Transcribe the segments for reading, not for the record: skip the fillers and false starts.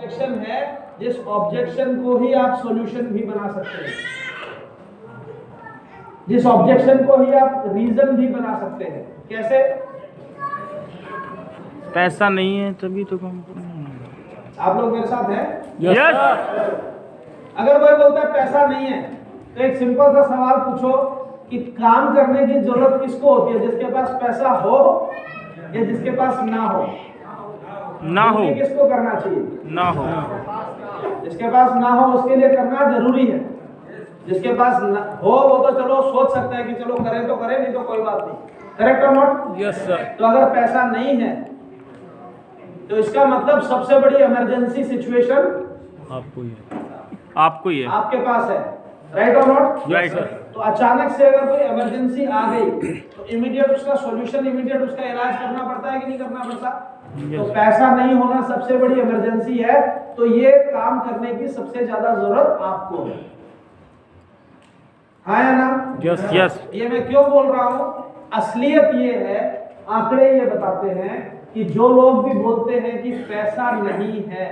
Objection है जिस objection को ही आप सॉल्यूशन भी बना सकते हैं, जिस ऑब्जेक्शन को ही आप रीजन भी बना सकते हैं। कैसे? पैसा नहीं है तभी तो कम। आप लोग मेरे साथ हैं? यस। अगर कोई बोलता है पैसा नहीं है तो एक सिंपल सा सवाल पूछो कि काम करने की जरूरत किसको होती है, जिसके पास पैसा हो या जिसके पास ना हो? ना हो। किसको करना चाहिए? ना हो। जिसके पास ना हो उसके लिए करना जरूरी है। जिसके पास हो वो तो चलो सोच सकता है कि चलो करें तो करें, नहीं तो कोई बात नहीं। करेक्ट और नॉट? Yes sir. तो अगर पैसा नहीं है तो इसका मतलब सबसे बड़ी इमरजेंसी सिचुएशन आपको ही है। आपके पास है। राइट और नॉट? Right sir. तो अचानक से अगर कोई इमरजेंसी आ गई तो इमीडिएट उसका सॉल्यूशन, इमीडिएट उसका इलाज करना पड़ता है कि नहीं करना पड़ता? तो पैसा नहीं होना सबसे बड़ी इमरजेंसी है, तो ये काम करने की सबसे ज्यादा जरूरत आपको है। हाँ या ना? Yes yes. ये मैं क्यों बोल रहा हूं? असलियत ये है, आंकड़े ये बताते हैं कि जो लोग भी बोलते हैं कि पैसा नहीं है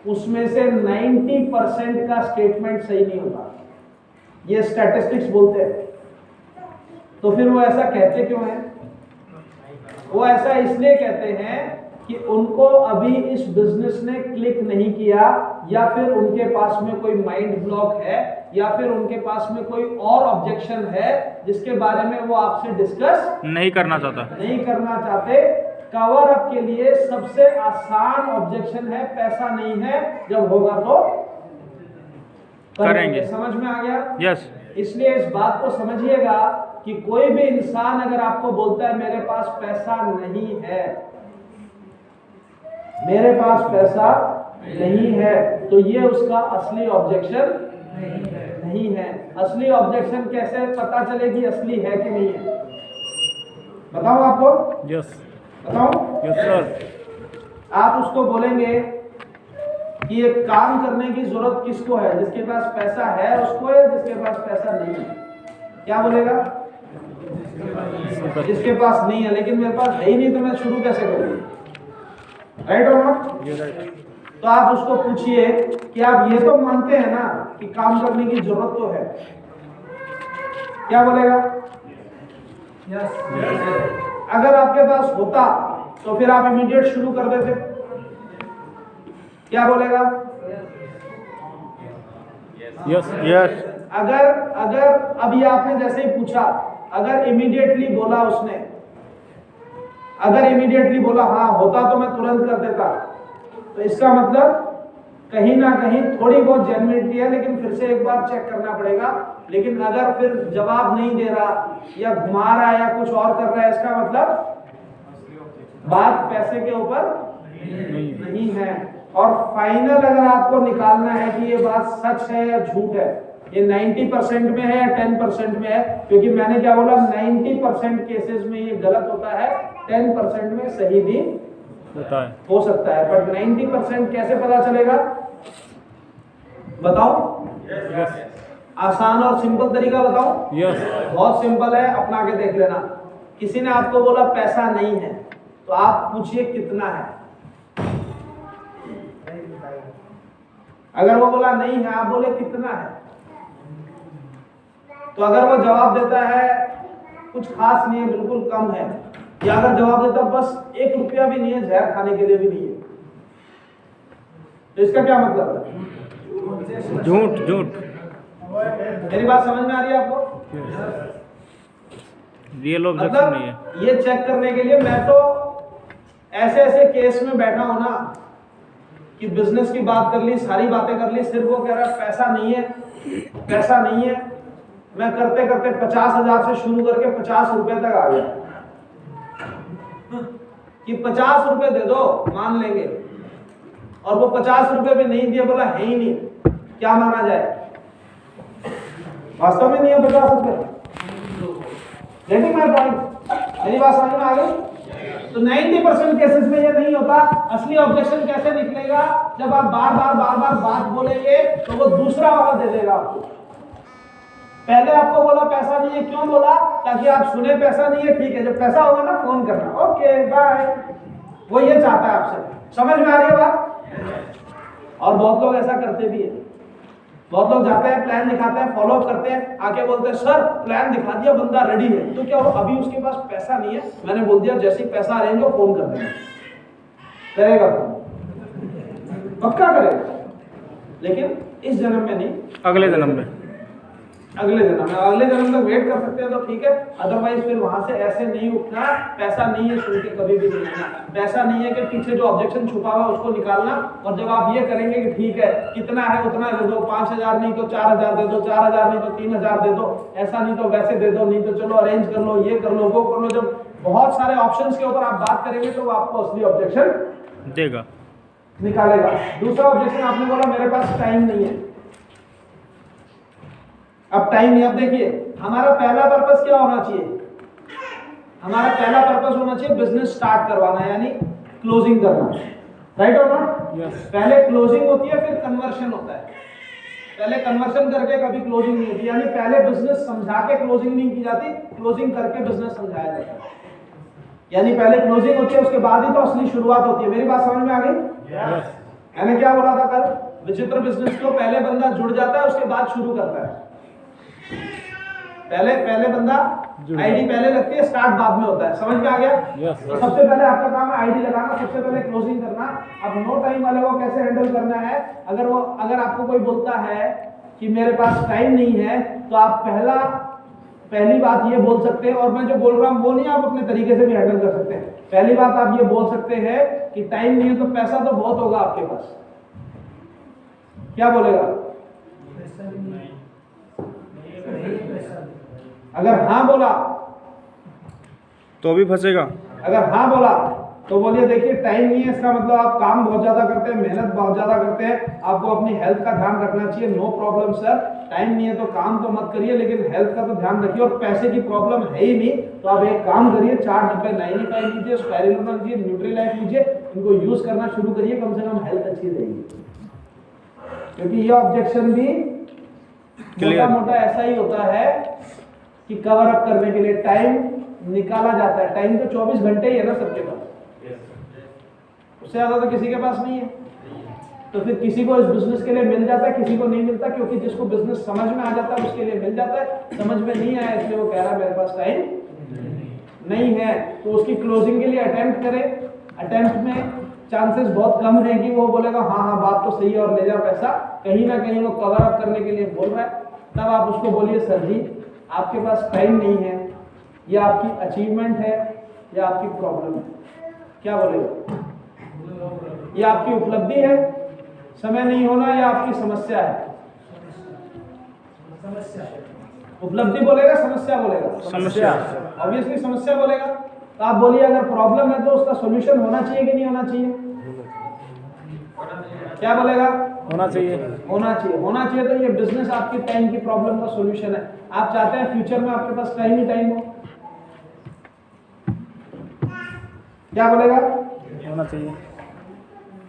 उसमें से 90% का स्टेटमेंट सही नहीं होता। ये स्टैटिस्टिक्स बोलते हैं। तो फिर वो ऐसा कहते क्यों हैं? वो ऐसा इसलिए कहते हैं कि उनको अभी इस बिजनेस ने क्लिक नहीं किया, या फिर उनके पास में कोई माइंड ब्लॉक है, या फिर उनके पास में कोई और ऑब्जेक्शन है जिसके बारे में वो आपसे डिस्कस नहीं करना चाहते। कवर अप के लिए सबसे आसान ऑब्जेक्शन है पैसा नहीं है, जब होगा तो करेंगे। समझ में आ गया? यस। इसलिए इस बात को समझिएगा कि कोई भी इंसान अगर आपको बोलता है मेरे पास पैसा नहीं है, मेरे पास पैसा नहीं है, तो ये उसका असली ऑब्जेक्शन नहीं है। असली ऑब्जेक्शन कैसे पता चले कि असली है कि नहीं है? बताऊं आपको? यस। बताऊं? Yes sir. आप उसको बोलेंगे कि ये काम करने की जरूरत किसको है, जिसके पास पैसा है उसको, या जिसके पास पैसा नहीं है? क्या बोलेगा? जिसके पास नहीं है। लेकिन मेरे पास है ही नहीं तो मैं शुरू कैसे करूं? राइट और नॉट? तो आप उसको पूछिए कि आप ये तो मानते हैं ना कि काम करने की जरूरत तो है? क्या बोलेगा? यस। अगर आपके पास होता तो फिर आप इमीडिएट शुरू कर देते। क्या बोलेगा? Yes yes. अगर अभी आपने जैसे ही पूछा, अगर इमीडिएटली बोला उसने, अगर इमीडिएटली बोला हाँ होता तो मैं तुरंत कर देता, तो इसका मतलब कहीं ना कहीं थोड़ी बहुत जेन्युइनिटी है, लेकिन फिर से एक बार चेक करना पड़ेगा। लेकिन अगर फिर जवाब नहीं दे रहा या घुमा रहा है या कुछ और कर रहा है, इसका मतलब बात पैसे के ऊपर नहीं है। और फाइनल अगर आपको निकालना है कि ये बात सच है या झूठ है, ये 90% में है या 10% में है, क्योंकि मैंने क्या बोला, 90% केसेस में ये गलत होता है, 10% में सही भी होता है, हो सकता है। बट 90% कैसे पता चलेगा बताओ? यस। आसान और सिंपल तरीका बताओ? यस। बहुत सिंपल है, अपना के देख लेना। किसी ने आपको बोला पैसा नहीं है, तो आप पूछिए कितना है। अगर वो बोला नहीं है, आप बोले कितना है। तो अगर वो जवाब देता है कुछ खास नहीं है, बिल्कुल कम है, या अगर जवाब देता बस 1 रुपया भी नहीं है, जहर खाने के लिए भी नहीं है, तो इसका क्या मतलब है? झूठ। मेरी बात समझ में आ रही है आपको? रियल ऑब्जेक्शन नहीं है। मतलब ये चेक करने के लिए मैं तो ऐसे केस में बैठा हूं ना कि बिजनेस की बात कर ली, सारी बातें कर ली, सिर्फ वो कह रहा है पैसा नहीं है, पैसा नहीं है। मैं करते करते 50,000 से शुरू करके 50 रुपए तक आ गया कि 50 रुपए दे दो, मान लेंगे। और वो 50 रुपए भी नहीं दिया, बोला है ही नहीं, क्या माना जाए? वास्तव में नहीं है 50 रुपए। Getting my point? मेरी बात समझ में आ गई? तो 90% केसेस में ये नहीं होता। असली ऑब्जेक्शन कैसे निकलेगा? जब आप बार बार बात बोलेंगे तो वो दूसरा वाला दे देगा आपको। पहले आपको बोला पैसा नहीं है, क्यों बोला? ताकि आप सुने पैसा नहीं है, ठीक है, जब पैसा होगा ना फोन करना, ओके बाय। वो ये चाहता है आपसे। समझ में आ रही है बात? और बहुत लोग ऐसा करते भी हैं, बहुत लोग जाते हैं, प्लान दिखाते हैं, फॉलो अप करते हैं, आके बोलते हैं सर प्लान दिखा दिया, बंदा रेडी है, तो क्या हो अभी उसके पास पैसा नहीं है, मैंने बोल दिया जैसे ही पैसा अरेंज हो फोन कर देना, करेगा पक्का करेगा, लेकिन इस जन्म में नहीं, अगले जन्म में, अगले जन्म तक वेट कर सकते हैं तो ठीक है, अदरवाइज फिर वहां से ऐसे नहीं उठना, पैसा नहीं है सुन के कभी भी नहीं आना, पैसा नहीं है कि पीछे जो ऑब्जेक्शन छुपा हुआ उसको निकालना, और जब आप ये करेंगे कि ठीक है कितना है उतना दे दो, 5,000 नहीं तो 4,000 दे दो, 4,000 नहीं तो 3,000 दे दो, ऐसा नहीं तो वैसे दे दो, नहीं तो चलो अरेंज कर लो, ये कर लो, वो कर लो, जब बहुत सारे ऑप्शंस के ऊपर आप बात करेंगे तो वो आपको असली ऑब्जेक्शन देगा, निकालेगा। दूसरा ऑब्जेक्शन आपने बोला मेरे पास टाइम नहीं है, अब टाइम नहीं, अब देखिए हमारा पहला पर्पस क्या होना चाहिए, हमारा पहला पर्पस होना चाहिए बिजनेस स्टार्ट करवाना, यानी क्लोजिंग करना, राइट और नॉट? यस। पहले क्लोजिंग होती है फिर कन्वर्शन होता है, पहले कन्वर्शन करके कभी क्लोजिंग नहीं होती, यानी पहले बिजनेस समझा के क्लोजिंग नहीं की जाती, क्लोजिंग करके बिजनेस समझाया जाता है, यानी पहले क्लोजिंग होती है उसके बाद ही तो असली शुरुआत होती है। मेरी बात समझ में आ गई? यस। मैंने क्या बोला था कल, विचित्र बिजनेस को पहले बंदा जुड़ जाता है उसके बाद शुरू करता है, पहले बंदा आईडी पहले लगती है, स्टार्ट बाद में होता है, समझ में आ गया? यस। तो सबसे पहले आपका काम है आईडी लगाना, सबसे पहले क्लोजिंग करना। अब नो टाइम वाले को कैसे हैंडल करना है, अगर आपको कोई बोलता है कि मेरे पास टाइम नहीं है, तो आप पहली बात ये बोल सकते हैं, और मैं जो बोल रहा हूँ वो नहीं, आप अपने तरीके से भी हैंडल कर सकते हैं। पहली बात आप ये बोल सकते हैं कि टाइम नहीं है तो पैसा तो बहुत होगा आपके पास, क्या बोलेगा? अगर हाँ बोला तो भी फंसेगा, अगर हाँ बोला तो बोलिए देखिए टाइम नहीं है, इसका मतलब आप काम बहुत ज्यादा करते हैं, मेहनत बहुत ज्यादा करते हैं, आपको अपनी हेल्थ का ध्यान रखना चाहिए, नो प्रॉब्लम सर, टाइम नहीं है तो काम तो मत करिए लेकिन हेल्थ का तो ध्यान रखिए, और पैसे की प्रॉब्लम है ही नहीं तो आप एक काम करिए, 4 डब्बे 95 लीजिए, स्पाइरुलिना लीजिए, न्यूट्रीलाइफ लीजिए, इनको यूज करना शुरू करिए, कम से कम हेल्थ अच्छी रहेगी। क्योंकि ये ऑब्जेक्शन भी मोटा ऐसा ही होता है कि कवर अप करने के लिए टाइम निकाला जाता है, टाइम तो 24 घंटे ही है ना सबके पास, उससे ज्यादा तो किसी के पास नहीं है, तो फिर किसी को इस बिजनेस के लिए मिल जाता है, किसी को नहीं मिलता, क्योंकि जिसको बिजनेस समझ में आ जाता है उसके लिए मिल जाता है, समझ में नहीं आया इसलिए वो कह रहा है मेरे पास टाइम नहीं है, तो उसकी क्लोजिंग के लिए अटेम्प्ट करें, अटेम्प्ट में चांसेस बहुत कम है कि वो बोलेगा हाँ बात तो सही है और ले जा पैसा, कहीं ना कहीं वो कवर अप करने के लिए बोल रहा है, तब आप उसको बोलिए सर जी आपके पास टाइम नहीं है, ये आपकी अचीवमेंट है या आपकी प्रॉब्लम है, क्या बोलेगा? ये आपकी उपलब्धि है, समय नहीं होना, या आपकी समस्या है? उपलब्धि बोलेगा, समस्या बोलेगा? समस्या। ऑब्वियसली समस्या बोलेगा, तो आप बोलिए अगर प्रॉब्लम है तो उसका सॉल्यूशन होना चाहिए कि नहीं होना चाहिए? क्या बोलेगा? होना चाहिए। होना चाहिए, होना चाहिए। तो ये बिजनेस आपकी टाइम की प्रॉब्लम का सॉल्यूशन है। आप चाहते हैं फ्यूचर में आपके पास टाइम ही टाइम हो, क्या बोलेगा? होना चाहिए।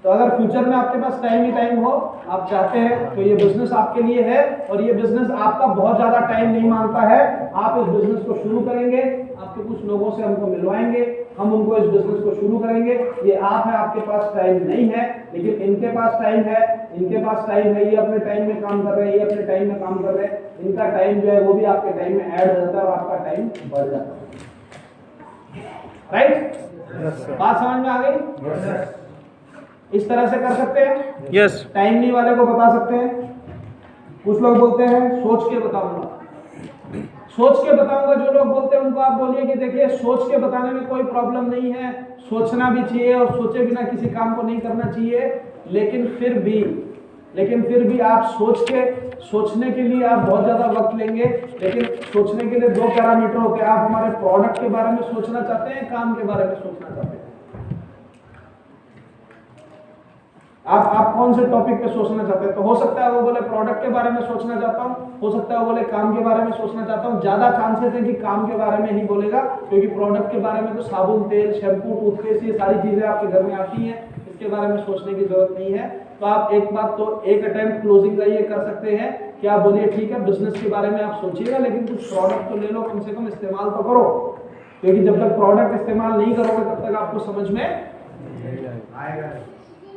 तो अगर फ्यूचर में आपके पास टाइम ही टाइम हो, आप चाहते हैं, तो ये बिजनेस आपके लिए है, और ये बिजनेस आपका बहुत ज्यादा टाइम नहीं मांगता है। आप इस बिजनेस को शुरू करेंगे, आपके कुछ लोगों से हमको मिलवाएंगे, हम उनको इस बिजनेस को शुरू करेंगे। ये आप है, आपके पास टाइम नहीं है, लेकिन इनके पास टाइम है, इनके पास टाइम है, ये अपने टाइम में काम कर रहे हैं, ये अपने टाइम में काम कर रहे हैं, इनका टाइम जो है वो भी आपके टाइम में ऐड हो जाता है और आपका टाइम बढ़ जाता है। राइट? बात समझ में आ गई? इस तरह से कर सकते हैं। यस। टाइम नहीं वाले को बता सकते हैं। कुछ लोग बोलते हैं सोच के बताऊंगा, सोच के बताऊंगा। जो लोग बोलते हैं उनको आप बोलिए कि देखिए सोच के बताने में कोई प्रॉब्लम नहीं है, सोचना भी चाहिए और सोचे बिना किसी काम को नहीं करना चाहिए, लेकिन फिर भी आप सोचने के लिए आप बहुत ज्यादा वक्त लेंगे, लेकिन सोचने के लिए 2 पैरामीटर होते हैं। आप हमारे प्रोडक्ट के बारे में सोचना चाहते हैं, काम के बारे में सोचना चाहते हैं। आप कौन से टॉपिक पे सोचना चाहते हैं? तो हो सकता है वो बोले प्रोडक्ट के बारे में सोचना चाहता हूँ, हो सकता है वो बोले काम के बारे में सोचना चाहता हूँ। ज्यादा चांसेस है कि काम के बारे में ही बोलेगा, क्योंकि प्रोडक्ट के बारे में तो साबुन, तेल, शैम्पू, टूथपेस्ट, ये सारी चीजें आपके घर में आती हैं, इसके बारे में सोचने की जरूरत नहीं है। तो आप एक अटेम्प्ट क्लोजिंग का ये कर सकते हैं कि आप बोलिए ठीक है बिजनेस के बारे में आप सोचिएगा, लेकिन कुछ प्रोडक्ट तो ले लो, कम से कम इस्तेमाल तो करो, क्योंकि जब तक प्रोडक्ट इस्तेमाल नहीं करोगे तब तक आपको समझ में आएगा।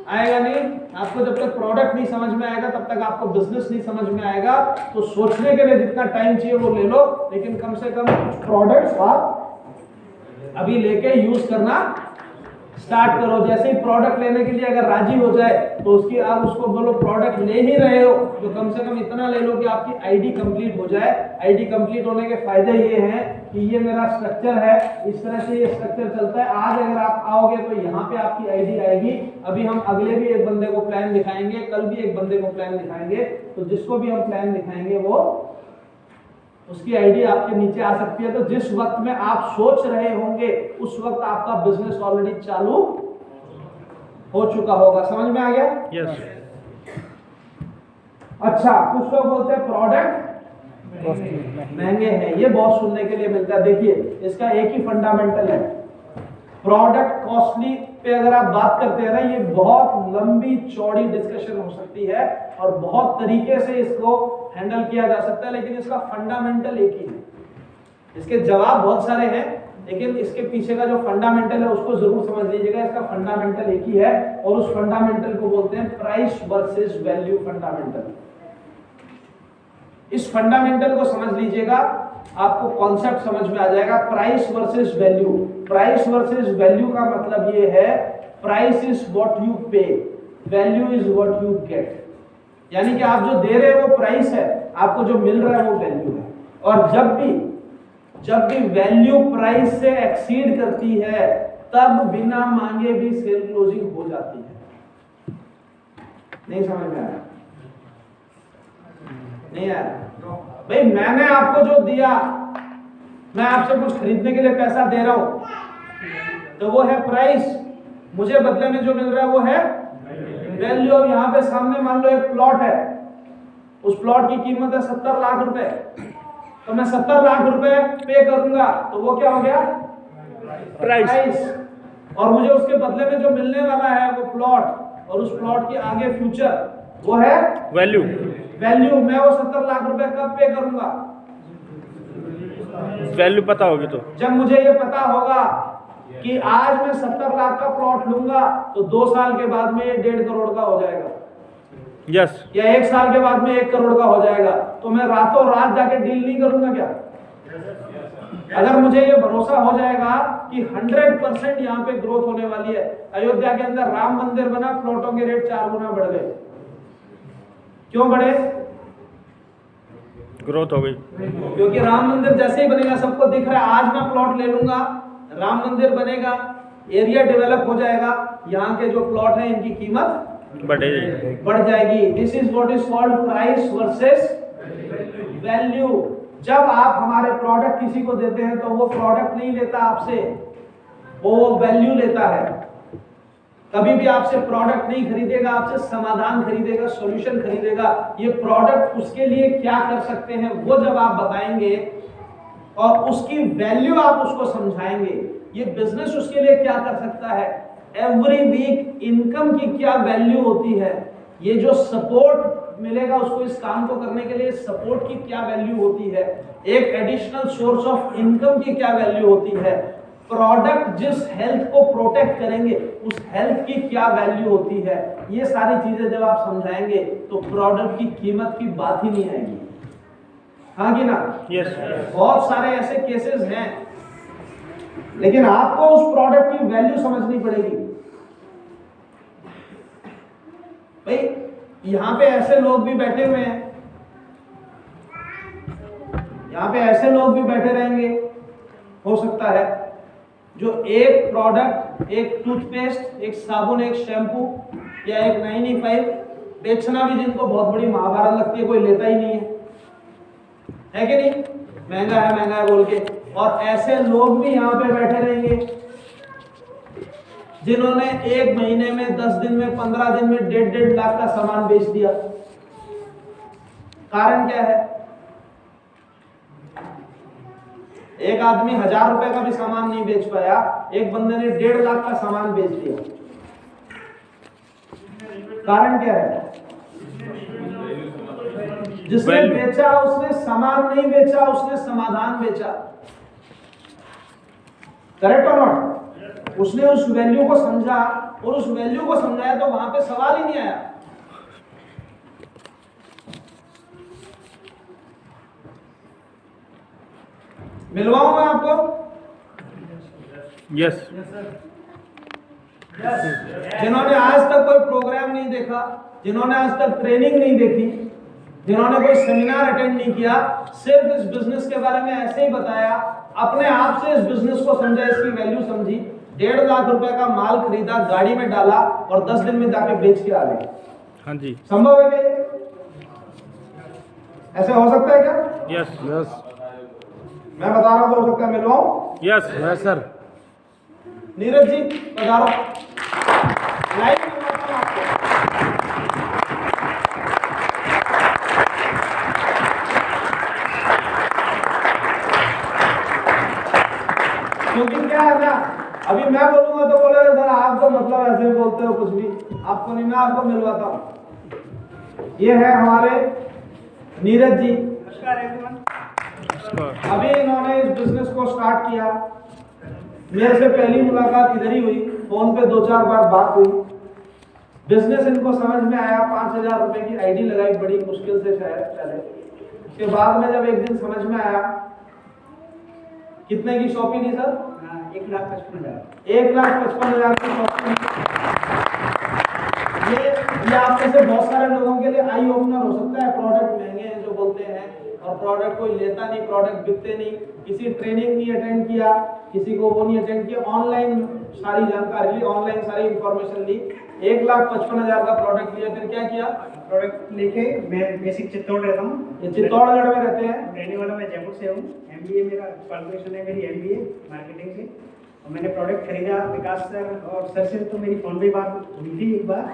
आएगा नहीं। आपको जब तक प्रोडक्ट नहीं समझ में आएगा तब तक आपको बिजनेस नहीं समझ में आएगा। तो सोचने के लिए जितना टाइम चाहिए वो ले लो, लेकिन कम से कम कुछ प्रोडक्ट्स आप अभी लेके यूज करना स्टार्ट करो। जैसे ही प्रोडक्ट लेने के लिए अगर राजी हो जाए तो उसकी आप उसको बोलो प्रोडक्ट ले ही रहे हो तो कम से कम इतना ले लो कि आपकी आईडी कंप्लीट हो जाए। आईडी कंप्लीट होने के फायदे ये हैं कि ये मेरा स्ट्रक्चर है, इस तरह से ये स्ट्रक्चर चलता है। आज अगर आप आओगे तो यहाँ पे आपकी आईडी आएगी। अभी हम अगले भी एक बंदे को प्लान दिखाएंगे, कल भी एक बंदे को प्लान दिखाएंगे। तो जिसको भी हम प्लान दिखाएंगे वो उसकी आईडी आपके नीचे आ सकती है। तो जिस वक्त में आप सोच रहे होंगे उस वक्त आपका बिजनेस ऑलरेडी चालू हो चुका होगा। समझ में आ गया? यस। अच्छा, कुछ लोग बोलते हैं प्रोडक्ट महंगे हैं, ये बहुत सुनने के लिए मिलता है। देखिए इसका एक ही फंडामेंटल है, प्रोडक्ट कॉस्टली पे अगर आप बात करते हैं ना, ये बहुत लंबी चौड़ी डिस्कशन हो सकती है और बहुत तरीके से इसको हैंडल किया जा सकता है, लेकिन इसका फंडामेंटल एक ही है। इसके जवाब बहुत सारे हैं लेकिन इसके पीछे का जो फंडामेंटल है उसको जरूर समझ लीजिएगा। इसका फंडामेंटल एक ही है और उस फंडामेंटल को बोलते हैं प्राइस वर्सेस वैल्यू फंडामेंटल। इस फंडामेंटल को समझ लीजिएगा, आपको कॉन्सेप्ट समझ में आ जाएगा। Price versus value, price versus value का मतलब ये है प्राइस इज व्हाट यू पे, value is what you get. यानी कि आप जो दे रहे हो वो प्राइस है, आपको जो मिल रहा है वो वैल्यू है। और जब भी वैल्यू प्राइस से एक्सीड करती है तब बिना मांगे भी सेल क्लोजिंग हो जाती है। नहीं समझ में आया? नहीं आया? भाई मैंने आपको जो दिया, मैं आपसे कुछ खरीदने के लिए पैसा दे रहा हूं तो वो है प्राइस, मुझे बदले में जो मिल रहा है वो है वैल्यू। अब यहाँ पे सामने मान लो एक प्लॉट है, उस प्लॉट की कीमत है 70 लाख रुपए, तो मैं 70 लाख रुपए पे करूंगा तो वो क्या हो गया? प्राइस। और मुझे उसके बदले में जो मिलने वाला है वो प्लॉट, और उस प्लॉट के आगे फ्यूचर वो है वैल्यू। वैल्यू। मैं वो 70 लाख रुपए कब पे करूंगा? वैल्यू पता होगी तो। जब मुझे ये पता होगा कि आज मैं 70 लाख का प्लॉट लूंगा तो 2 साल के बाद में ये 1.5 करोड़ का हो जाएगा। यस। या 1 साल के बाद में 1 करोड़ का हो जाएगा। तो मैं रातों रात जाके डील नहीं करूंगा क्या? अगर मुझे ये भरोसा हो जाएगा कि 100% यहाँ पे ग्रोथ होने वाली है। अयोध्या के अंदर राम मंदिर बना, प्लॉटों के रेट 4 गुना बढ़ गए। क्यों बढ़े? ग्रोथ हो गई। क्योंकि राम मंदिर जैसे ही बनेगा सबको दिख रहा है, आज मैं प्लॉट ले लूंगा, राम मंदिर बनेगा, एरिया डेवलप हो जाएगा, यहाँ के जो प्लॉट है इनकी कीमत बढ़ जाएगी। This is what is called price versus value. जब आप हमारे प्रोडक्ट किसी को देते हैं तो वो प्रोडक्ट नहीं लेता आपसे, वो वैल्यू लेता है। कभी भी आपसे प्रोडक्ट नहीं खरीदेगा, आपसे समाधान खरीदेगा, सॉल्यूशन खरीदेगा। ये प्रोडक्ट उसके लिए क्या कर सकते हैं वो जब आप बताएंगे और उसकी वैल्यू आप उसको समझाएंगे, ये बिजनेस उसके लिए क्या कर सकता है, एवरी वीक इनकम की क्या वैल्यू होती है, ये जो सपोर्ट मिलेगा उसको इस काम को करने के लिए सपोर्ट की क्या वैल्यू होती है, एक एडिशनल सोर्स ऑफ इनकम की क्या वैल्यू होती है, प्रोडक्ट जिस हेल्थ को प्रोटेक्ट करेंगे उस हेल्थ की क्या वैल्यू होती है, ये सारी चीजें जब आप समझाएंगे तो प्रोडक्ट की कीमत की बात ही नहीं आएगी। हाँ कि ना? यस। बहुत सारे ऐसे केसेस हैं, लेकिन आपको उस प्रोडक्ट की वैल्यू समझनी पड़ेगी। भाई यहाँ पे ऐसे लोग भी बैठे हुए हैं, यहाँ पे ऐसे लोग भी बैठे रहेंगे हो सकता है जो एक प्रोडक्ट, एक टूथपेस्ट, एक साबुन, एक शैम्पू या एक 95 बेचना भी जिनको बहुत बड़ी महाभारत लगती है, कोई लेता ही नहीं है कि नहीं? महंगा है बोल के। और ऐसे लोग भी यहाँ पे बैठे रहेंगे जिन्होंने 1 महीने में, 10 दिन में, 15 दिन में 1.5 लाख का सामान बेच दिया। कारण क्या है? एक आदमी 1000 रुपए का भी सामान नहीं बेच पाया, एक बंदे ने 1.5 लाख का सामान बेच दिया। कारण क्या है? जिसने बेचा उसने सामान नहीं बेचा, उसने समाधान बेचा। करेक्ट और नॉट? उसने उस वैल्यू को समझा और उस वैल्यू को समझाया तो वहां पे सवाल ही नहीं आया। मिलवाऊं मैं आपको? यस। जिन्होंने आज तक कोई प्रोग्राम नहीं देखा, जिन्होंने आज तक ट्रेनिंग नहीं देखी, जिन्होंने कोई सेमिनार अटेंड नहीं किया, सिर्फ इस बिजनेस के बारे में ऐसे ही बताया, अपने आप से इस बिजनेस को समझा, इसकी वैल्यू समझी, 1.5 लाख रुपए का माल खरीदा, गाड़ी में डाला और 10 दिन में जाके बेच के आ गए। हाँ जी। संभव है क्या ये? ऐसे हो सकता है क्या? यस यस मैं बता रहा हूं तो हो सकता है। मिलवाऊं? Yes yes sir. Neeraj ji पधारो। लाइव मिलवाता हूं आपको। क्योंकि क्या है ना, अभी मैं बोलूंगा तो बोले सर आप तो मतलब ऐसे बोलते हो कुछ भी, आपको नहीं, मैं आपको मिलवाता हूं। ये है हमारे नीरज जी। नमस्कार एवरीवन। अभी इन्होंने इस बिजनेस को स्टार्ट किया, मेरे से पहली मुलाकात इधर ही हुई, फोन पे 2-4 बार बात हुई, बिजनेस इनको समझ में आया, 5,000 रुपए की आईडी लगाई बड़ी मुश्किल से शायद पहले। उसके बाद में जब एक दिन समझ में आया, कितने की शॉपिंग है सर? 1,55,000। 1,55,000 की शॉपिंग। ये आप में से बहुत सारे लोगों के लिए आई ओपनर हो सकता है। प्रोडक्ट महंगे हैं जो बोलते हैं, और प्रोडक्ट कोई लेता नहीं, प्रोडक्ट बिकते नहीं, किसी ट्रेनिंग नहीं अटेंड किया, किसी को वो नहीं अटेंड किया, ऑनलाइन सारी जानकारी ली, ऑनलाइन सारी इंफॉर्मेशन ली, 1,55,000 का प्रोडक्ट लिया। फिर क्या किया? प्रोडक्ट लेके मैं बेसिक चित्तौड़ रहता हूँ। ये चित्तौड़गढ़ में रहते हैं? रहने वाला मैं जयपुर से हूँ। MBA मेरा क्वालिफिकेशन है, मेरी MBA मार्केटिंग से। और मैंने प्रोडक्ट खरीदा विकास सर और सर से, तो मेरी फोन पे बात हुई थी एक बार।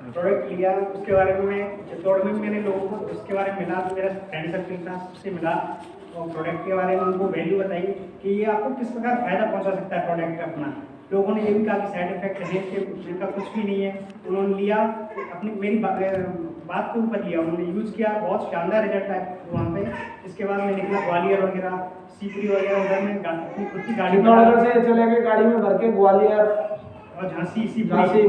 प्रोडक्ट लिया, उसके बारे में मैं चित्तौड़ में मैंने लोगों को उसके बारे में मिला, तो मेरा फ्रेंड सर्कल था, उससे मिला और प्रोडक्ट के बारे में उनको वैल्यू बताई कि ये आपको किस प्रकार फायदा पहुंचा सकता है प्रोडक्ट अपना। लोगों ने ये भी कहा कि साइड इफेक्ट है कि इनका कुछ भी नहीं है। उन्होंने लिया, अपनी मेरी बात के ऊपर लिया, उन्होंने यूज़ किया, बहुत शानदार रिजल्ट आया वहाँ पे। इसके बाद मैं निकला ग्वालियर वगैरह, सीकरी वगैरह, उधर में अपनी खुद की गाड़ी से चले गए गाड़ी में भर के ग्वालियर और झांसी,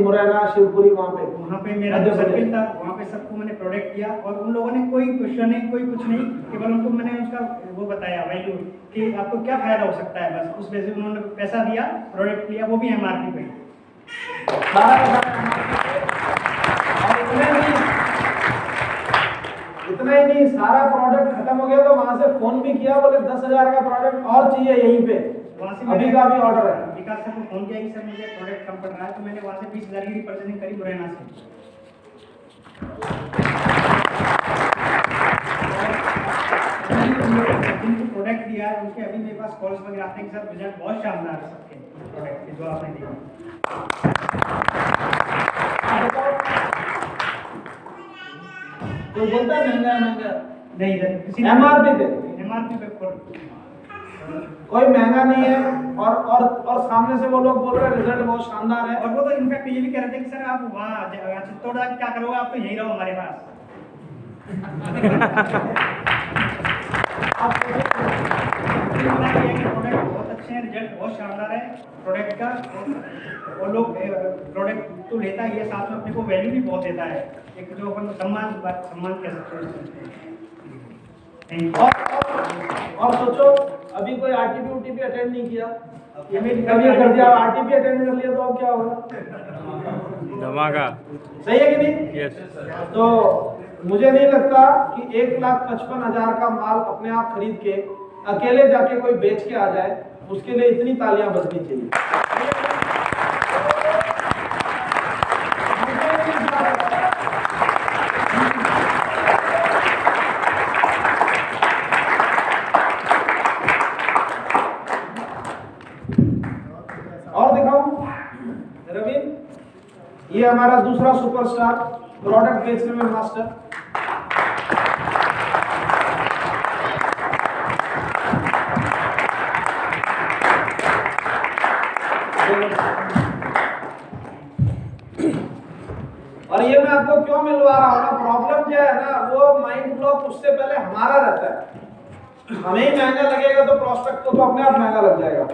मुरैना, शिवपुरी, वहाँ पे मेरा जो सर्किल था, वहाँ पे सबको मैंने प्रोडक्ट किया और उन लोगों ने कोई क्वेश्चन नहीं, कोई कुछ नहीं, केवल उनको मैंने उसका वो बताया वैल्यू कि आपको क्या फायदा हो सकता है, बस उस वजह से उन्होंने पैसा दिया, प्रोडक्ट लिया, वो भी MRP पे। इतना ही नहीं, सारा प्रोडक्ट खत्म हो गया तो वहां से फोन भी किया, बोले 10,000 का प्रोडक्ट और चाहिए यहीं पे, अभी का भी ऑर्डर है। विकास सर को फोन किया कि सर मुझे प्रोडक्ट कम पड़ रहा है, तो मैंने वहाँ से 20,000 की रिप्रेजेंटिंग करी मुरैना से। जिनको प्रोडक्ट दिया है उनके अभी मेरे पास कॉल्स वगैरह आते हैं कि सर रिजल्ट बहुत शानदार है सबके प्रोडक्ट के जो आपने दिया। तो बोलता है महंगा नहीं सर, किसी MRP पे कोई महंगा नहीं है, और सामने से वो लोग बोल रहे हैं रिजल्ट बहुत शानदार है। और वो तो इनफैक्ट ये भी कह रहे थे कि सर आप वहाँ चित्तौड़ क्या करोगे, आप तो यहीं रहो हमारे पास। प्रोडक्ट बहुत अच्छे हैं, रिजल्ट बहुत शानदार है प्रोडक्ट का, और लोग प्रोडक्ट तो लेता ही है, साथ में अपने को वैल्यू भी बहुत देता है, एक जो अपन सम्मान कह सकते हैं। और सोचो अभी कोई RTP अटेंड नहीं किया, कभी कर दिया, RTP अटेंड कर लिया तो अब क्या होगा? धमाका। सही है कि नहीं? यस। तो मुझे नहीं लगता कि 1,55,000 का माल अपने आप खरीद के अकेले जाके कोई बेच के आ जाए, उसके लिए इतनी तालियां बजनी चाहिए। और दिखाऊं रवि, ये हमारा दूसरा सुपरस्टार, प्रोडक्ट बेचने में मास्टर। और ये मैं आपको क्यों मिलवा रहा हूँ ना, प्रॉब्लम क्या है ना, वो माइंड ब्लॉक उससे पहले हमारा रहता है। हमें ही महंगा लगेगा तो प्रोस्पेक्ट को तो अपने आप महंगा लग जाएगा।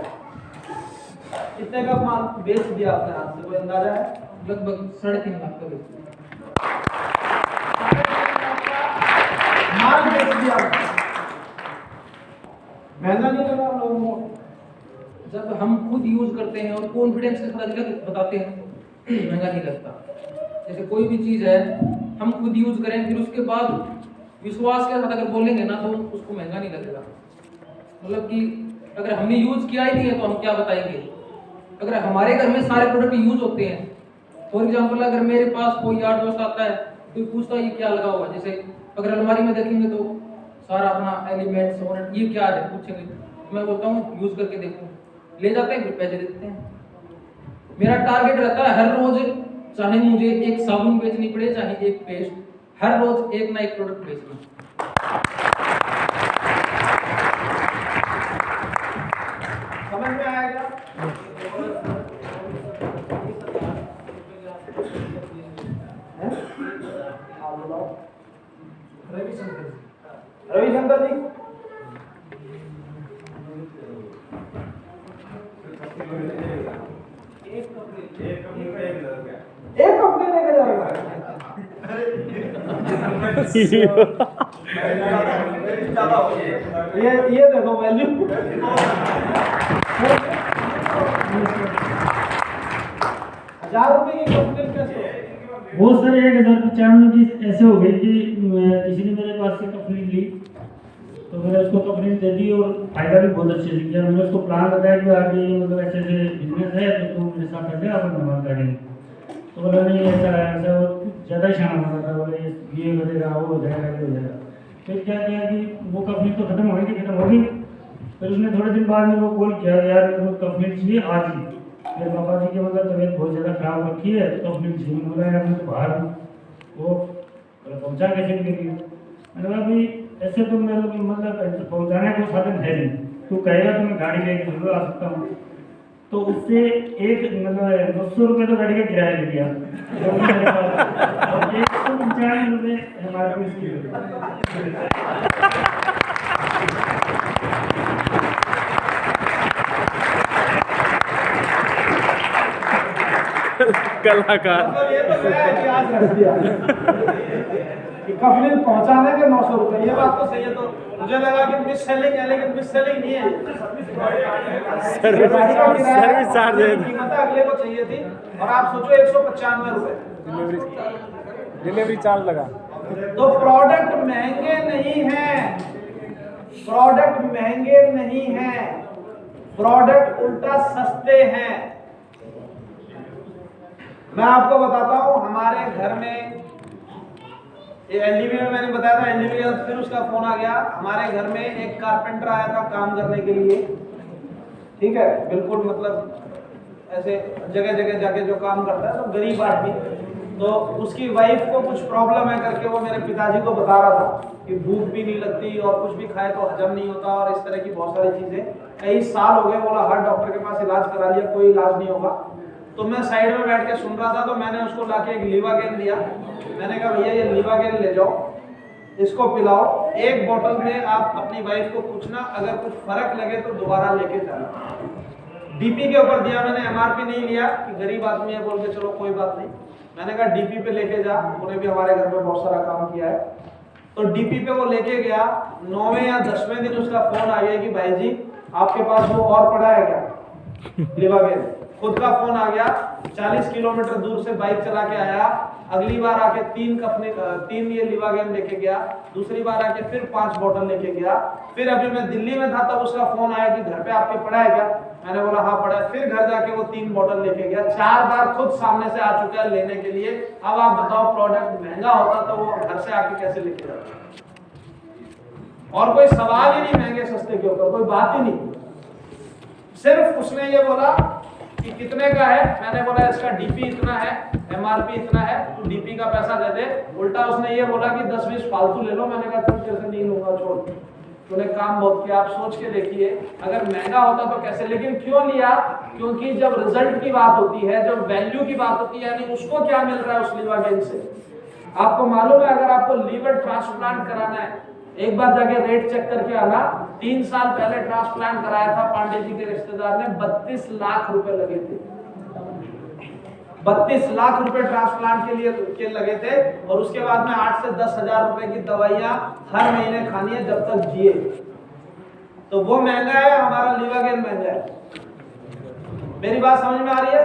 कितने का माल बेच दिया आपने हाथ से, कोई अंदाजा है? लगभग 3.5 लाख का बेचते हैं। माल बेच दिया, महंगा नहीं लगा लोगों को? जब हम खुद यूज करते हैं और कॉन्फिडेंस के साथ बताते हैं महंगा नहीं लगता। जैसे कोई भी चीज़ है हम खुद यूज करें, फिर उसके बाद विश्वास के साथ अगर बोलेंगे ना तो उसको महंगा नहीं लगेगा। मतलब कि अगर हमने यूज किया ही नहीं है तो हम क्या बताएंगे। अगर हमारे घर में सारे प्रोडक्ट यूज होते हैं, फॉर एग्जांपल अगर मेरे पास कोई यार दोस्त आता है, कोई पूछता है ये क्या लगा हुआ, जैसे अगर अलमारी में देखेंगे तो सारा अपना एलिमेंट सोनेट ये क्या है पूछेंगे, मैं बोलता हूँ यूज करके देखो, ले जाते हैं फिर पैसे दे देते हैं। मेरा टारगेट रहता है हर रोज, चाहे मुझे एक साबुन बेचनी पड़े चाहे एक पेस्ट, हर रोज एक ना एक प्रोडक्ट बेचना। समझ में आएगा? रविशंकर जी, एक कंपनी लेके जा रहा है। ये देखो वैल्यू 1000 रुपए की कंपनी कैसे? वो सर 1095 की ऐसे हो गई कि किसी ने मेरे पास से कंपनी ली तो मैंने उसको कंपनी दे दी और फायदा भी बहुत अच्छे से किया। मैंने उसको प्लान बताया कि आगे मतलब ऐसे ऐसे बिजनेस है तो तुम मेरे साथ आ जाए अपन नवा करेंगे। तो बोला नहीं ऐसा ऐसा ज़्यादा ही शाना बना था, बोले ये करेगा वो हो जाएगा ये हो जाएगा। फिर क्या किया कि वो कंपनी तो खत्म होगी। फिर उसने थोड़े दिन बाद में वो कॉल किया यार मेरे को कंपनी चाहिए आज ही। मेरे पापा जी की मतलब तबीयत बहुत ज़्यादा खराब रखी है तो कंपनी चाहिए। मैंने बोला यार मैं तो बाहर हूँ, वो पहुँचा कैसे देंगे। मैंने बोला भाई ऐसे तो मेरे को मतलब पहुँचाने को साधन है नहीं, तू कहेगा तो मैं गाड़ी लेके जरूर आ सकता हूँ। तो उससे एक मतलब 900 रुपये तो गाड़ी का किराया ले लिया और 195 रुपये हमारे कलाकार मतलब ये तो मैं इतिहास रख दिया कि कंपनी पहुंचाने के 900 रुपए, ये बात तो सही है। तो मुझे लगा कि मिस सेलिंग है, लेकिन मिस सेलिंग नहीं है। सर्विस चार्ज है। कीमत अगले को चाहिए थी और आप सोचो 195 रुपए डिलीवरी चार्ज लगा। तो प्रोडक्ट महंगे नहीं हैं, प्रोडक्ट महंगे नहीं हैं, प्रोडक्ट उल्टा सस्ते हैं। मैं आपको बताता हूं, हमारे घर में ये एलडीबी में मैंने बताया था, एलडीबी का फिर उसका फोन आ गया। हमारे घर में एक कारपेंटर आया था काम करने के लिए, ठीक है, बिल्कुल मतलब ऐसे जगह जगह जाके जो काम करता है, तो गरीब आदमी। तो उसकी वाइफ को कुछ प्रॉब्लम है करके वो मेरे पिताजी को बता रहा था कि भूख भी नहीं लगती और कुछ भी खाए तो हजम नहीं होता और इस तरह की बहुत सारी चीजें। कई साल हो गए, बोला हर डॉक्टर के पास इलाज करा लिया, कोई इलाज नहीं होगा। तो मैं साइड में बैठ के सुन रहा था, तो मैंने उसको लाके एक लीवागेन दिया। मैंने कहा भैया ये लीवागेन ले जाओ, इसको पिलाओ, एक बोतल में आप अपनी वाइफ को पूछना, अगर कुछ फर्क लगे तो दोबारा लेके जाना। डीपी के ऊपर दिया मैंने, एमआरपी नहीं लिया कि गरीब आदमी है बोल के चलो कोई बात नहीं। मैंने कहा डीपी पे लेके जा, उन्हें भी हमारे घर में बहुत सारा काम किया है। तो डीपी पे वो लेके गया, 9वें या 10वें दिन उसका फोन आ गया कि भाई जी आपके पास वो और पड़ा है क्या लीवागेन। खुद का फोन आ गया, 40 किलोमीटर दूर से बाइक चला के आया। अगली बार आके 3 ये लीवागेन लेके गया, दूसरी बार आके फिर 5 बोतल लेके गया। फिर अभी मैं दिल्ली में था तब उसका फोन आया कि घर पे आपके पड़ा है क्या। मैंने बोला हाँ पड़ा है। फिर घर जाके वो 3 बोतल लेके गया। 4 बार खुद सामने से आ चुका है लेने के लिए। अब आप बताओ प्रोडक्ट महंगा होता तो वो घर से आके कैसे लेके जाता। और कोई सवाल ही नहीं महंगे सस्ते के ऊपर, कोई बात ही नहीं। सिर्फ उसने ये बोला कि कितने का है। मैंने बोला इसका डीपी इतना है, एमआरपी इतना है, तू डीपी का पैसा दे दे। उल्टा उसने ये बोला कि 10-20 फालतू ले लो। मैंने कहा तुम जैसे नहीं लूंगा, छोड़, तूने काम बहुत किया। आप सोच के देखिए अगर महंगा होता तो कैसे। लेकिन क्यों लिया? क्योंकि जब रिजल्ट की बात होती है, जब वैल्यू की बात होती है, यानी उसको क्या मिल रहा है उस लीवागेन से। आपको मालूम है अगर आपको लीवर ट्रांसप्लांट कराना है, एक बार जाके रेट चेक करके आना। 3 साल पहले ट्रांसप्लांट कराया था पांडे जी के रिश्तेदार ने, 32 लाख रुपए लगे थे। 32 लाख रुपए ट्रांसप्लांट के लिए के लगे थे, और उसके बाद में 8 से 10 हजार रुपए की दवाइयां हर महीने खानी है जब तक जिए। तो वो महंगा है, हमारा लिवागेन महंगा है। मेरी बात समझ में आ रही है?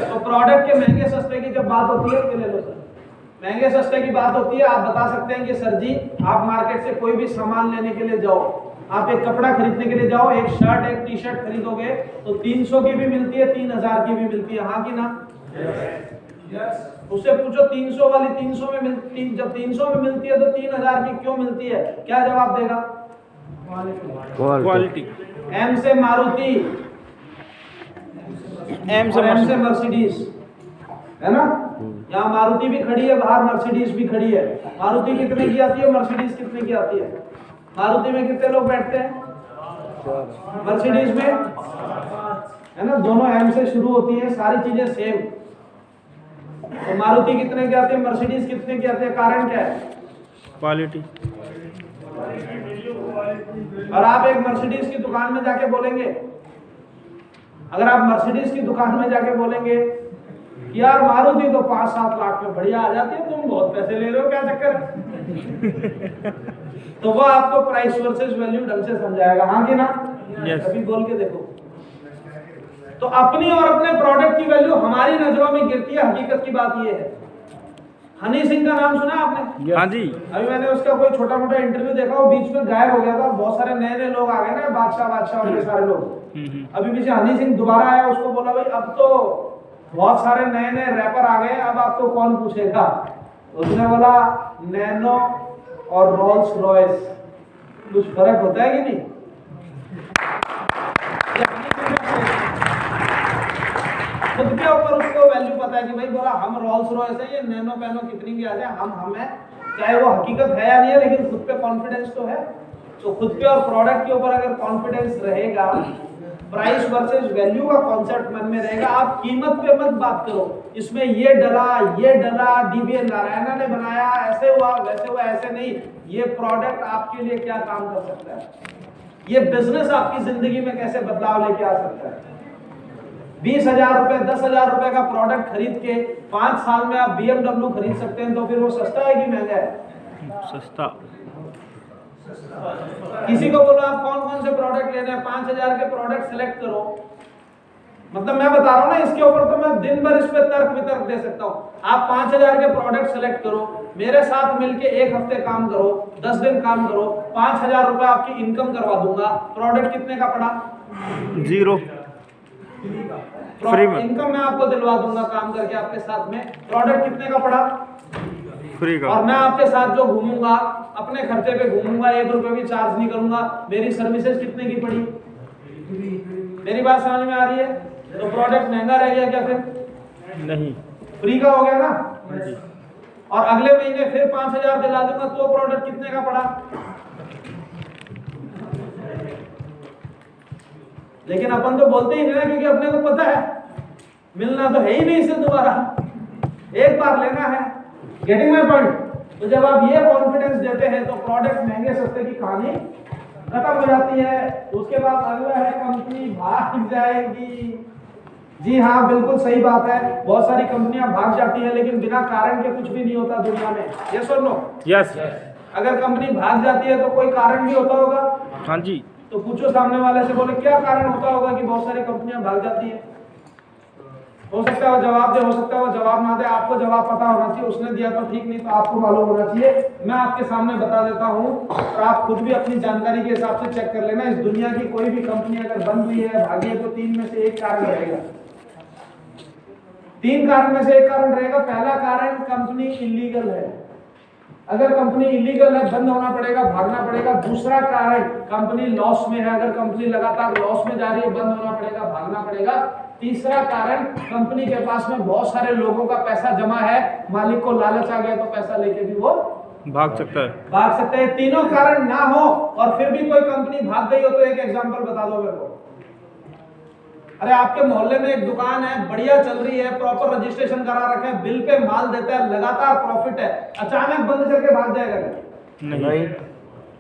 तो प्रोडक्ट के महंगे सस्ते की जब बात होती है, ले लो सर, महंगे सस्ते की बात होती है, आप बता सकते हैं कि सर जी आप मार्केट से कोई भी सामान लेने के लिए जाओ, आप एक कपड़ा खरीदने के लिए जाओ, एक शर्ट एक टी शर्ट खरीदोगे तो 300 की भी मिलती है, 3000 की भी मिलती है, हाँ कि ना? उससे पूछो 300 वाली 300 में मिलती, जब 300 में मिलती है तो 3000 की क्यों मिलती है? क्या जवाब देगा? क्वालिटी। एम से मारुति, एम से मर्सिडीज, है ना? यहाँ मारुति भी खड़ी है, बाहर मर्सिडीज भी खड़ी है। मारुति कितने की आती है, मर्सिडीज कितने की आती है? मारुति में कितने लोग बैठते हैं? मर्सिडीज में, है ना, दोनों एम से शुरू होती है, सारी चीजें सेम। तो मारुति कितने की आती है, मर्सिडीज कितने की आती है? कारण क्या है? क्वालिटी। और आप एक मर्सिडीज की दुकान में जाके बोलेंगे, अगर आप मर्सिडीज की दुकान में जाके बोलेंगे कि यार मारुति तो 5-7 लाख में बढ़िया आ जाती है, तुम बहुत पैसे ले रहे हो, क्या चक्कर है? तो वो आपको प्राइस वर्सेस वैल्यू ढंग से समझाएगा, हाँ कि ना? Yes. अभी बोल के देखो। तो अपनी और अपने प्रोडक्ट की वैल्यू हमारी नजरों में गिरती है, हकीकत की बात ये है। हनी सिंह का नाम सुना आपने? हाँ जी। अभी मैंने उसका कोई छोटा मोटा इंटरव्यू देखा, वो बीच में गायब हो गया था, बहुत सारे नए नए लोग आ गए ना, बादशाह और ये सारे लोग। अभी पीछे हनी सिंह दोबारा आया, उसको बोला भाई अब तो बहुत सारे नए नए रैपर आ गए, अब आपको कौन पूछेगा? उसने बोला नैनो और रोल्स रॉयस, कुछ फर्क होता है कि नहीं? खुद के ऊपर उसको वैल्यू पता है कि भाई बोला हम रोल्स रॉयस है, ये नैनो पैनो कितनी भी आ जाए हम है, चाहे वो हकीकत है या नहीं है, लेकिन खुद पे कॉन्फिडेंस तो है। तो खुद पे और प्रोडक्ट के ऊपर अगर कॉन्फिडेंस रहेगा, प्राइस वर्सेस वैल्यू का कॉन्सेप्ट मन में रहेगा, आप कीमत पे मत बात करो, इसमें ये डला डीबीएन नारायणा ने बनाया, ऐसे हुआ वैसे हुआ, ऐसे नहीं। ये प्रोडक्ट आपके लिए क्या काम कर सकता है, ये बिजनेस आपकी जिंदगी में कैसे बदलाव लेके आ सकता है। 20,000 रुपए 10,000 रुपए का प्रोडक्ट खरीद के 5 साल में आप BMW खरीद सकते हैं, तो फिर वो सस्ता है कि महंगा है? सस्ता। किसी को बोलो आप कौन कौन से प्रोडक्ट लेने हैं, 5,000 के प्रोडक्ट सिलेक्ट करो। मतलब मैं बता रहा हूँ ना, इसके ऊपर तो मैं दिन भर इस पे तर्क वितर्क दे सकता हूँ। आप 5,000 के प्रोडक्ट सिलेक्ट करो, मेरे साथ मिलके 1 हफ्ते काम करो, 10 दिन काम करो, 5,000 रुपए आपकी इनकम करवा दूंगा। प्रोडक्ट कितने का पड़ा? 0 फ्री में। इनकम मैं आपको दिलवा दूंगा काम करके आपके साथ में। प्रोडक्ट कितने का पड़ा? फ्री का। और मैं आपके साथ जो घूमूंगा, अपने खर्चे पे घूमूंगा, 1 रुपए भी चार्ज नहीं करूंगा। मेरी सर्विसेज कितने की पड़ी? मेरी बात समझ में आ रही है? तो प्रोडक्ट महंगा रह गया क्या फिर? नहीं, फ्री का हो गया ना? जी। और अगले महीने फिर 5,000 दिला दूंगा, तो प्रोडक्ट कितने का पड़ा? लेकिन अपन तो बोलते ही नहीं ना, क्योंकि अपने को पता है मिलना तो है ही नहीं इसे दोबारा, एक बार लेना है। Getting my point? तो जब आप ये कॉन्फिडेंस देते हैं तो प्रोडक्ट महंगे सस्ते की कहानी खत्म हो जाती है। उसके बाद अगला है कंपनी भाग जाएगी। जी हाँ, बिल्कुल सही बात है, बहुत सारी कंपनियां भाग जाती हैं, लेकिन बिना कारण के कुछ भी नहीं होता दुनिया में। यस और नो? यस। अगर कंपनी भाग जाती है तो कोई कारण भी होता होगा। हाँ जी। तो पूछो सामने वाले से, बोले क्या कारण होता होगा कि बहुत सारी कंपनियां भाग जाती है? हो सकता है वो जवाब दे, हो सकता है वो जवाब ना दे। आपको जवाब पता होना चाहिए, उसने दिया तो ठीक, नहीं तो आपको मालूम होना चाहिए। मैं आपके सामने बता देता हूं और आप खुद भी अपनी जानकारी के हिसाब से चेक कर लेना। इस दुनिया की कोई भी कंपनी अगर बंद हुई है, भागी है, तो 3 में से 1 कारण रहेगा। 3 कारण में से 1 कारण रहेगा। पहला कारण, कंपनी इलीगल है। अगर कंपनी इलीगल है, बंद होना पड़ेगा, भागना पड़ेगा। दूसरा कारण, कंपनी लॉस में है। अगर कंपनी लगातार लॉस में जा रही है, बंद होना पड़ेगा, भागना पड़ेगा। तीसरा कारण, कंपनी के पास में बहुत सारे लोगों का पैसा जमा है, मालिक को लालच आ गया तो पैसा लेके भी वो भाग सकता है। भाग सकते हैं। तीनों कारण ना हो और फिर भी कोई कंपनी भाग गई हो, तो एक एग्जांपल बता दो मेरे को। अरे आपके मोहल्ले में एक दुकान है, बढ़िया चल रही है, प्रॉपर रजिस्ट्रेशन करा रखे हैं, बिल पे माल देता है, लगातार प्रॉफिट है, अचानक बंद करके भाग जाएगा क्या? नहीं।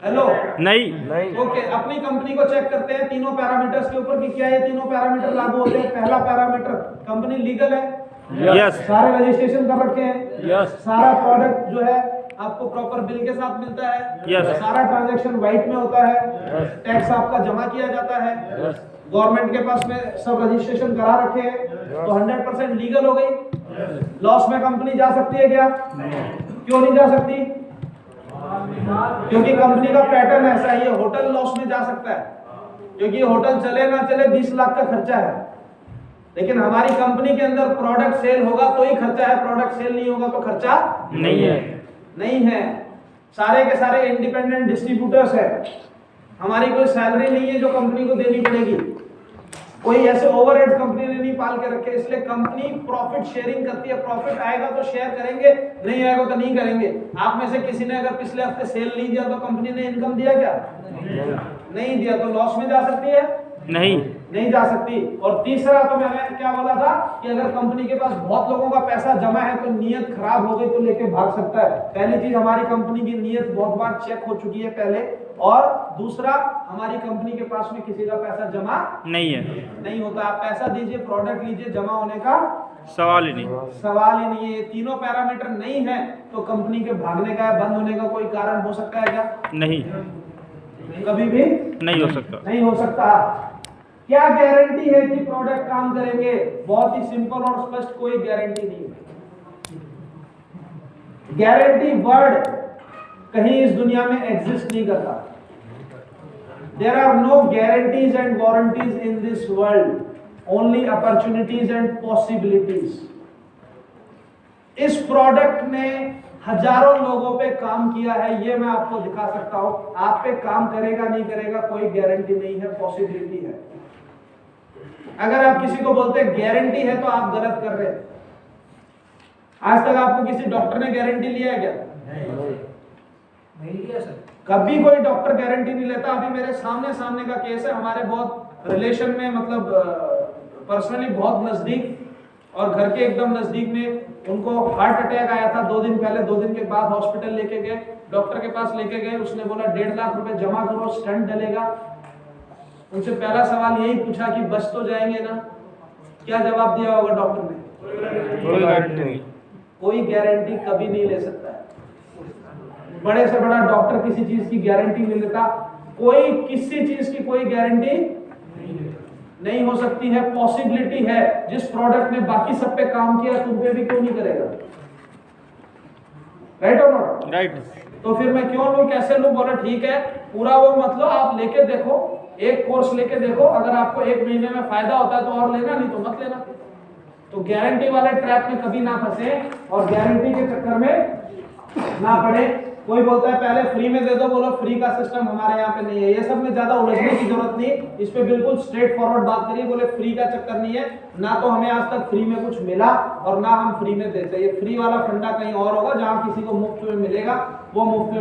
हेलो? नहीं। ओके, अपनी कंपनी को चेक करते हैं तीनों पैरामीटर्स के ऊपर कि क्या ये तीनों पैरामीटर लागू होते हैं। पहला पैरामीटर, कंपनी लीगल है। यस सारे रजिस्ट्रेशन कर रखे हैं? यस सारा प्रोडक्ट जो है आपको प्रॉपर बिल के साथ मिलता है? Yes. सारा ट्रांजैक्शन व्हाइट में होता है? Yes. टैक्स आपका जमा किया जाता है? यस गवर्नमेंट के पास में सब रजिस्ट्रेशन करा रखे हैं, तो 100% लीगल हो गई। लॉस में कंपनी जा सकती है क्या? क्यों नहीं जा सकती? क्योंकि कंपनी का पैटर्न ऐसा ही है, होटल लॉस में जा सकता है क्योंकि होटल चले ना चले 20 लाख का खर्चा है, लेकिन हमारी कंपनी के अंदर प्रोडक्ट सेल होगा तो ही खर्चा है, प्रोडक्ट सेल नहीं होगा तो खर्चा नहीं है। सारे के सारे इंडिपेंडेंट डिस्ट्रीब्यूटर्स है, हमारी कोई सैलरी नहीं है जो कंपनी को देनी पड़ेगी, कोई ऐसे ओवरहेड कंपनी ने नहीं पाल के रखे, इसलिए कंपनी प्रॉफिट शेयरिंग करती है। प्रॉफिट आएगा तो शेयर करेंगे, नहीं आएगा तो नहीं करेंगे। आप में से किसी ने अगर पिछले हफ्ते सेल नहीं दिया तो कंपनी ने इनकम दिया क्या? नहीं दिया, तो लॉस में जा सकती है? नहीं जा सकती। और तीसरा तो मैंने क्या बोला था कि अगर कंपनी के पास बहुत लोगों का पैसा जमा है तो नीयत खराब हो गई तो लेके भाग सकता है। पहली चीज, हमारी कंपनी की नीयत बहुत बार चेक हो चुकी है पहले, और दूसरा, हमारी कंपनी के पास में किसी का पैसा जमा नहीं होता। आप पैसा दीजिए, प्रोडक्ट लीजिए, जमा होने का सवाल ही नहीं है। ये तीनों पैरामीटर नहीं है तो कंपनी के भागने का, बंद होने का कोई कारण हो सकता है क्या? नहीं कभी भी नहीं हो सकता। क्या गारंटी है कि प्रोडक्ट काम करेंगे? बहुत ही सिंपल और स्पष्ट, कोई गारंटी नहीं है। गारंटी वर्ड कहीं इस दुनिया में एग्जिस्ट नहीं करता। There are no guarantees and warranties in this world, only opportunities and possibilities. इस प्रोडक्ट ने हजारों लोगों पे काम किया है, ये मैं आपको दिखा सकता हूं। आप पे काम करेगा नहीं करेगा कोई गारंटी नहीं है, पॉसिबिलिटी है। अगर आप किसी को बोलते हैं गारंटी है तो आप गलत कर रहे हैं। आज तक आपको किसी डॉक्टर ने गारंटी लिया है क्या? नहीं लिया सर। कभी कोई डॉक्टर गारंटी नहीं लेता। अभी मेरे सामने का केस है, हमारे बहुत रिलेशन में, मतलब पर्सनली बहुत नजदीक और घर के एकदम नजदीक में, उनको हार्ट अटैक आया था 2 दिन पहले। 2 दिन के बाद हॉस्पिटल लेके गए, डॉक्टर के पास लेके गए, उसने बोला 1.5 लाख रुपए जमा करो, स्टंट डलेगा। उनसे पहला सवाल यही पूछा कि बच तो जाएंगे ना? क्या जवाब दिया होगा डॉक्टर ने? कोई गारंटी कभी नहीं ले सकता है। बड़े से बड़ा डॉक्टर किसी चीज की गारंटी नहीं लेता। कोई किसी चीज की कोई गारंटी नहीं हो सकती है। पॉसिबिलिटी है। जिस प्रोडक्ट ने बाकी सब पे काम किया तुम पे भी क्यों नहीं करेगा? राइट और नॉट? राइट। तो फिर मैं क्यों लूं, कैसे लूं? बोला ठीक है, पूरा वो मतलब आप लेके देखो, एक कोर्स लेके देखो, अगर आपको 1 महीने में फायदा होता है तो और लेना, नहीं तो मत लेना। तो गारंटी वाले ट्रैप में कभी ना फंसे और गारंटी के चक्कर में ना पड़े। कोई बोलता है पहले फ्री में दे दो, बोलो फ्री का सिस्टम हमारे यहाँ पे नहीं है। ये सब में ज्यादा उलझने की जरूरत नहीं, इस पे बिल्कुल स्ट्रेट फॉरवर्ड बात करिए। बोले फ्री का चक्कर नहीं है, ना तो हमें आज तक फ्री में कुछ मिला और ना हम फ्री में देते। ये फ्री वाला फंडा कहीं और होगा, जहाँ किसी को मुफ्त में मिलेगा वो मुफ्त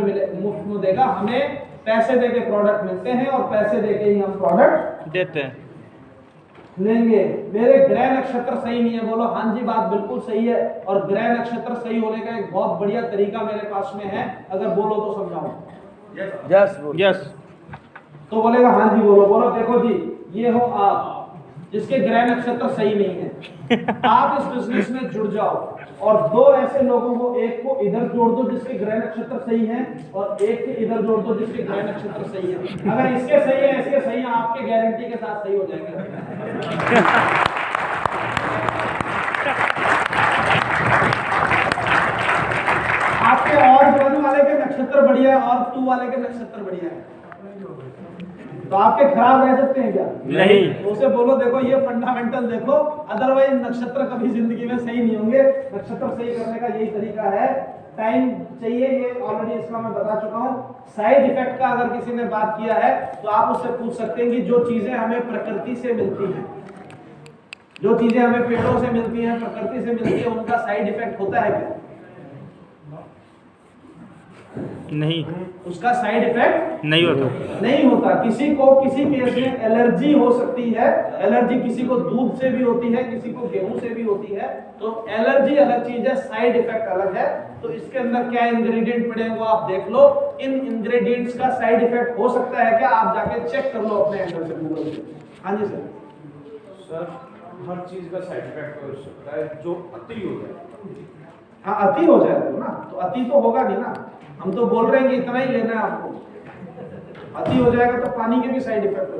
में देगा। हमें पैसे दे के प्रोडक्ट मिलते हैं और पैसे दे के ही हम प्रोडक्ट देते हैं, लेंगे। मेरे ग्रह नक्षत्र सही नहीं है, बोलो हाँ जी, बात बिल्कुल सही है। और ग्रह नक्षत्र सही होने का एक बहुत बढ़िया तरीका मेरे पास में है, अगर बोलो तो समझाऊं। यस। तो बोलेगा हाँ जी बोलो। बोलो देखो जी, ये हो आप जिसके ग्रह नक्षत्र सही नहीं है, आप इस बिजनेस में जुड़ जाओ और 2 ऐसे लोगों को, एक को इधर जोड़ दो जिसके ग्रह नक्षत्र सही है और एक के इधर जोड़ दो जिसके ग्रह नक्षत्र सही है। अगर इसके सही है, इसके सही है, आपके गारंटी के साथ सही हो जाएंगे। आपके और 1 वाले के नक्षत्र बढ़िया है और 2 वाले के नक्षत्र बढ़िया है, तो आपके खराब रह सकते हैं क्या? नहीं। तो उसे बोलो देखो ये फंडामेंटल देखो, अदरवाइज नक्षत्र कभी जिंदगी में सही नहीं होंगे। नक्षत्र सही करने का यही तरीका है। टाइम चाहिए, ये ऑलरेडी इसका मैं बता चुका हूँ। साइड इफेक्ट का अगर किसी ने बात किया है तो आप उससे पूछ सकते हैं कि जो चीजें हमें प्रकृति से मिलती हैं, जो चीजें हमें पेड़ों से मिलती हैं, प्रकृति से मिलती है, उनका साइड इफेक्ट होता है क्या? नहीं, उसका साइड इफेक्ट नहीं होता। किसी को किसी केस में एलर्जी हो सकती है। एलर्जी किसी को दूध से भी होती है, किसी को गेहूं से भी होती है। तो एलर्जी अलग चीज है, साइड इफेक्ट अलग है। तो इसके अंदर क्या इंग्रेडिएंट पड़े हैं वो आप देख लो। इन इंग्रेडिएंट्स का साइड इफेक्ट हो सकता है क्या? आप जाके चेक कर लो अपने एंडर से, गूगल से। हाँ जी सर। हर चीज का साइड इफेक्ट हो सकता है जो अति हो जाए। हाँ अति हो जाए तो ना, तो अति तो होगा नहीं ना, हम तो बोल रहे हैं कि इतना ही लेना है आपको, अति हो जाएगा तो पानी के भी साइड इफेक्ट हो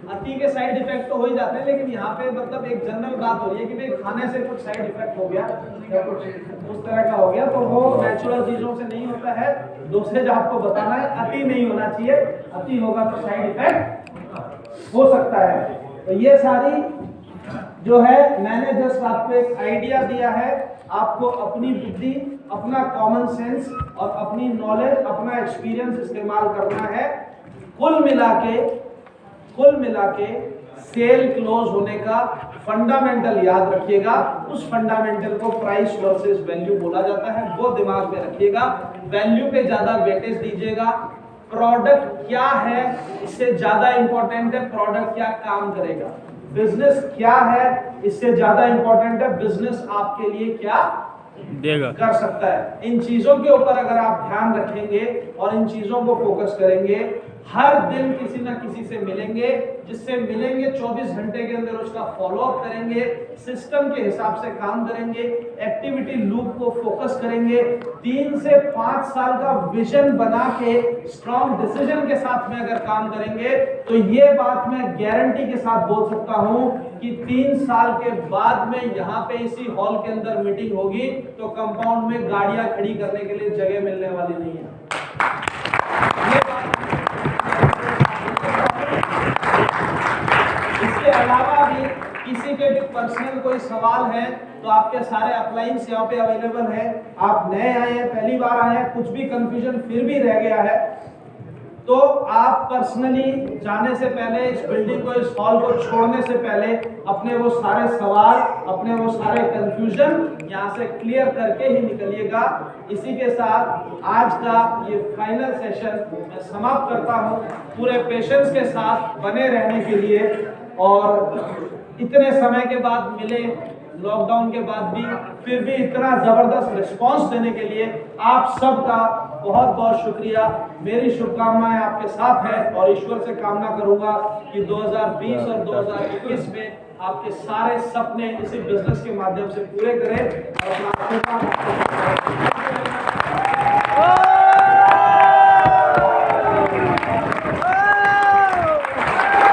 अति के साइड इफेक्ट तो हो ही जाते हैं, लेकिन यहाँ पे मतलब एक जनरल बात हो रही है कि भाई खाने से कुछ साइड इफेक्ट हो गया या कुछ उस तरह का हो गया, तो वो नेचुरल चीजों से नहीं होता है, डोसेज आपको बताना है, अति नहीं होना चाहिए, अति होगा तो साइड इफेक्ट हो सकता है। तो ये सारी जो है मैंने जस्ट आपको एक आइडिया दिया है, आपको अपनी बुद्धि, अपना कॉमन सेंस और अपनी नॉलेज, अपना एक्सपीरियंस इस्तेमाल करना है। कुल मिला के सेल क्लोज होने का फंडामेंटल याद रखिएगा, उस फंडामेंटल को प्राइस वर्सेस वैल्यू बोला जाता है, वो दिमाग में रखिएगा, वैल्यू पे ज्यादा वेटेज दीजिएगा। प्रोडक्ट क्या है इससे ज्यादा इंपॉर्टेंट है प्रोडक्ट क्या काम करेगा, बिजनेस क्या है इससे ज्यादा इंपॉर्टेंट है बिजनेस आपके लिए क्या देगा कर सकता है। इन चीजों के ऊपर अगर आप ध्यान रखेंगे और इन चीजों को फोकस करेंगे, हर दिन किसी ना किसी से मिलेंगे, जिससे मिलेंगे 24 घंटे के अंदर उसका फॉलोअप करेंगे, सिस्टम के हिसाब से काम करेंगे, एक्टिविटी लूप को फोकस करेंगे, 3 से 5 साल का विजन बना के स्ट्रॉन्ग डिसीजन के साथ में अगर काम करेंगे, तो ये बात मैं गारंटी के साथ बोल सकता हूं कि 3 साल के बाद में यहाँ पे इसी हॉल के अंदर मीटिंग होगी तो कंपाउंड में गाड़ियां खड़ी करने के लिए जगह मिलने वाली नहीं है। इसके अलावा भी किसी के भी पर्सनल कोई सवाल है तो आपके सारे अप्लाइंस यहाँ पे अवेलेबल है। आप नए आए हैं, पहली बार आए हैं, कुछ भी कंफ्यूजन फिर भी रह गया है तो आप पर्सनली जाने से पहले, इस बिल्डिंग को, इस हॉल को छोड़ने से पहले अपने वो सारे सवाल, अपने वो सारे कंफ्यूजन यहाँ से क्लियर करके ही निकलिएगा। इसी के साथ आज का ये फाइनल सेशन मैं समाप्त करता हूँ। पूरे पेशेंस के साथ बने रहने के लिए और इतने समय के बाद मिले, लॉकडाउन के बाद भी, फिर भी इतना जबरदस्त रिस्पांस देने के लिए आप सबका बहुत बहुत शुक्रिया। मेरी शुभकामनाएं आपके साथ है और ईश्वर से कामना करूंगा कि 2020 और 2021 में आपके सारे सपने इसी बिजनेस के माध्यम से पूरे करें और अपना